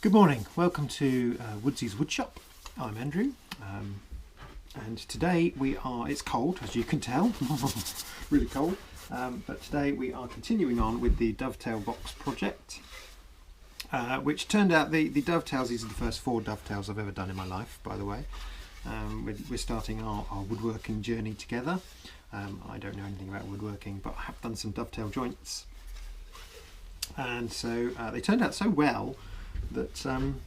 Good morning, welcome to Woodsy's Woodshop. I'm Andrew, and today it's cold as you can tell, really cold, but today we are continuing on with the dovetail box project, which turned out the dovetails, these are the first 4 dovetails I've ever done in my life, by the way. We're starting our woodworking journey together. I don't know anything about woodworking, but I have done some dovetail joints, and so they turned out so well that I'm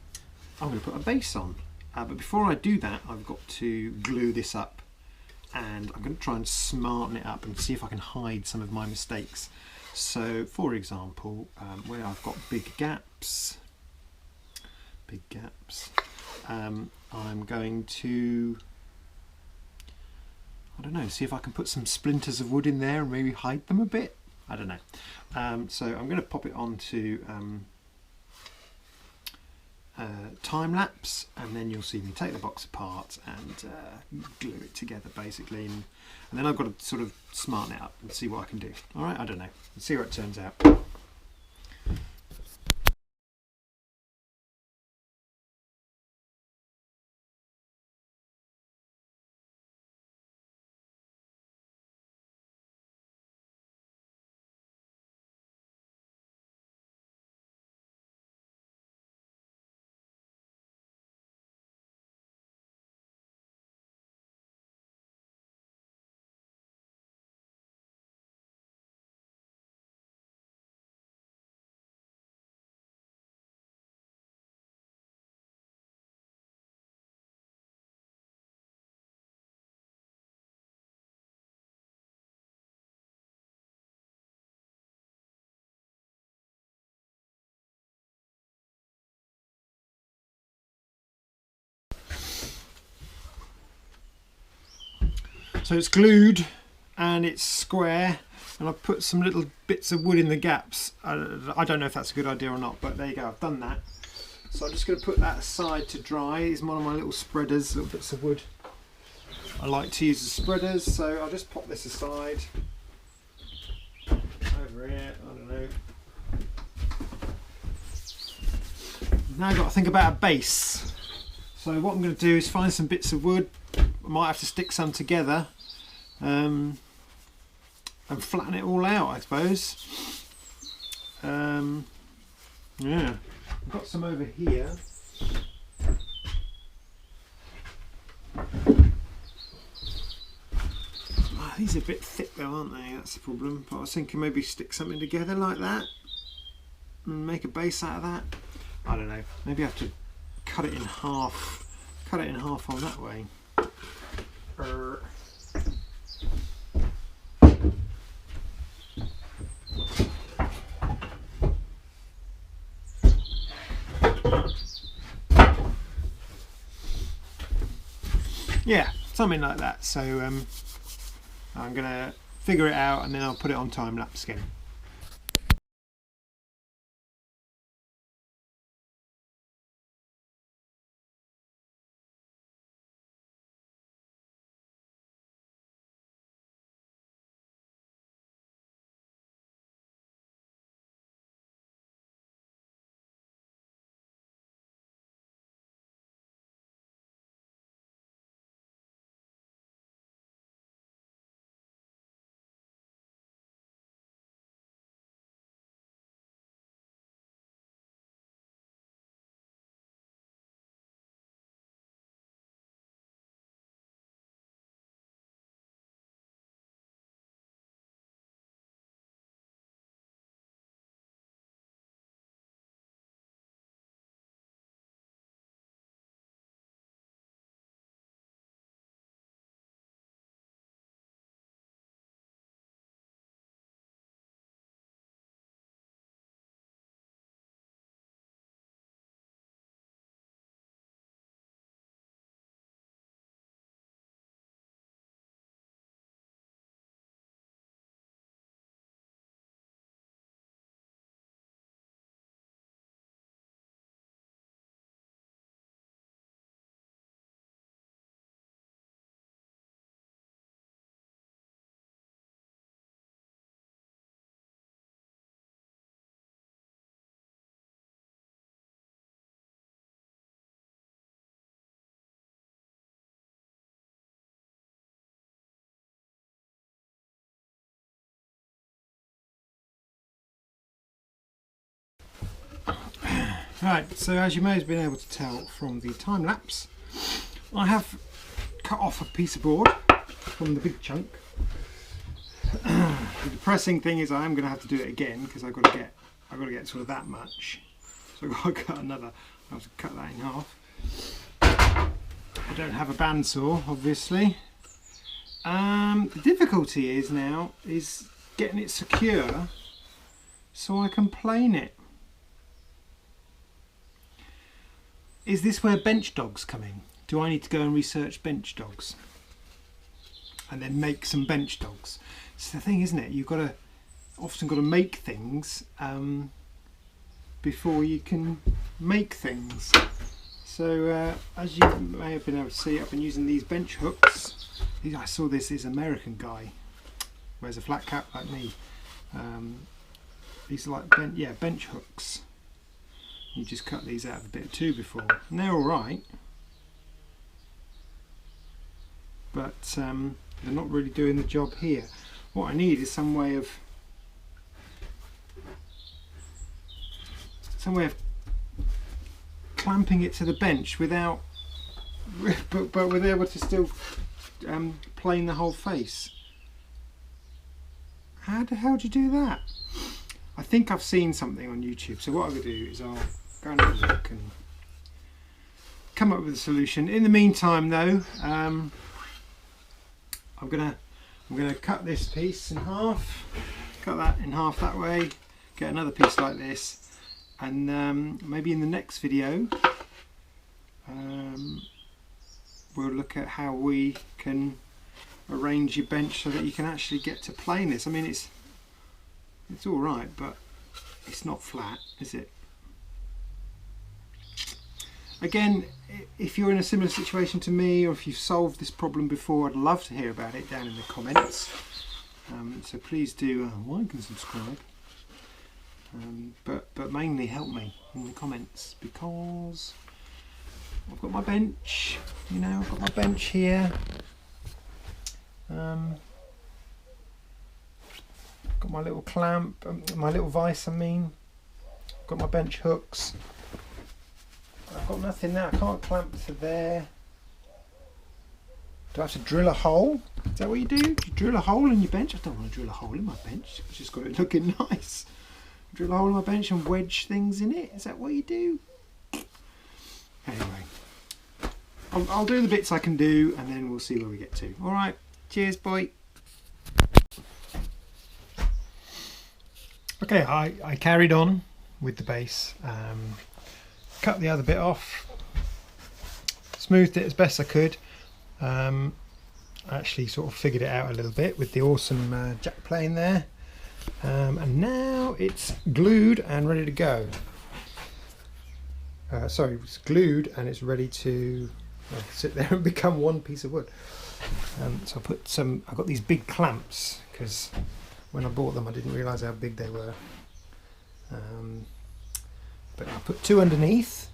going to put a base on, but before I do that I've got to glue this up, and I'm going to try and smarten it up and see if I can hide some of my mistakes. So for example, where I've got big gaps, I'm going to, I don't know, see if I can put some splinters of wood in there and maybe hide them a bit. I don't know. So I'm going to pop it onto time lapse, and then you'll see me take the box apart and glue it together basically, and then I've got to sort of smarten it up and see what I can do. Alright, I don't know. Let's see how it turns out. So it's glued and it's square, and I've put some little bits of wood in the gaps. I don't know if that's a good idea or not, but there you go, I've done that. So I'm just going to put that aside to dry. It's one of my little spreaders, little bits of wood I like to use as spreaders, so I'll just pop this aside. Over here, I don't know. Now I've got to think about a base. So what I'm going to do is find some bits of wood. I might have to stick some together and flatten it all out, I suppose. Yeah, I've got some over here. Oh, these are a bit thick though, aren't they? That's the problem. But I was thinking maybe stick something together like that and make a base out of that. I don't know. Maybe I have to cut it in half. Cut it in half on that way. Yeah, something like that. So I'm gonna figure it out, and then I'll put it on time lapse again. Right, so as you may have been able to tell from the time lapse, I have cut off a piece of board from the big chunk. The depressing thing is I am going to have to do it again because I've got to get sort of that much. So I've got to cut another. I have to cut that in half. I don't have a bandsaw, obviously. The difficulty is now is getting it secure so I can plane it. Is this where bench dogs come in? Do I need to go and research bench dogs and then make some bench dogs? It's the thing, isn't it? You've often got to make things before you can make things. So as you may have been able to see, I've been using these bench hooks. I saw this American guy wears a flat cap like me. These are like bench hooks. You just cut these out of a bit of 2x4 and they're alright, but they're not really doing the job here. What I need is some way of clamping it to the bench without but with able to still plane the whole face. How the hell do you do that? I think I've seen something on YouTube, so what I'm going to do is I'll go and have a look and come up with a solution. In the meantime though, I'm gonna cut this piece in half, cut that in half that way, get another piece like this, and maybe in the next video we'll look at how we can arrange your bench so that you can actually get to plane this. I mean, it's all right, but it's not flat, is it? Again, if you're in a similar situation to me, or if you've solved this problem before, I'd love to hear about it down in the comments. So please do like and subscribe, but mainly help me in the comments, because I've got my bench, you know, I've got my bench here. Got my little clamp, my little vise I mean. Got my bench hooks. I've got nothing now, I can't clamp to there. Do I have to drill a hole? Is that what you do? You drill a hole in your bench? I don't want to drill a hole in my bench, I've just got it looking nice. Drill a hole in my bench and wedge things in it? Is that what you do? Anyway, I'll do the bits I can do and then we'll see where we get to. Alright, cheers, boy. Okay, I carried on with the base, cut the other bit off, smoothed it as best I could. I actually sort of figured it out a little bit with the awesome jack plane there, and now it's glued and ready to go. Sorry, it's glued and it's ready to sit there and become one piece of wood. So I got these big clamps because when I bought them I didn't realise how big they were, but I put 2 underneath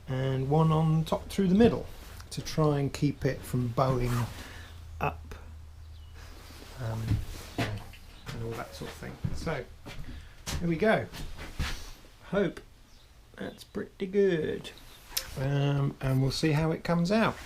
and 1 on top through the middle to try and keep it from bowing up, and all that sort of thing. So here we go. I hope that's pretty good, and we'll see how it comes out.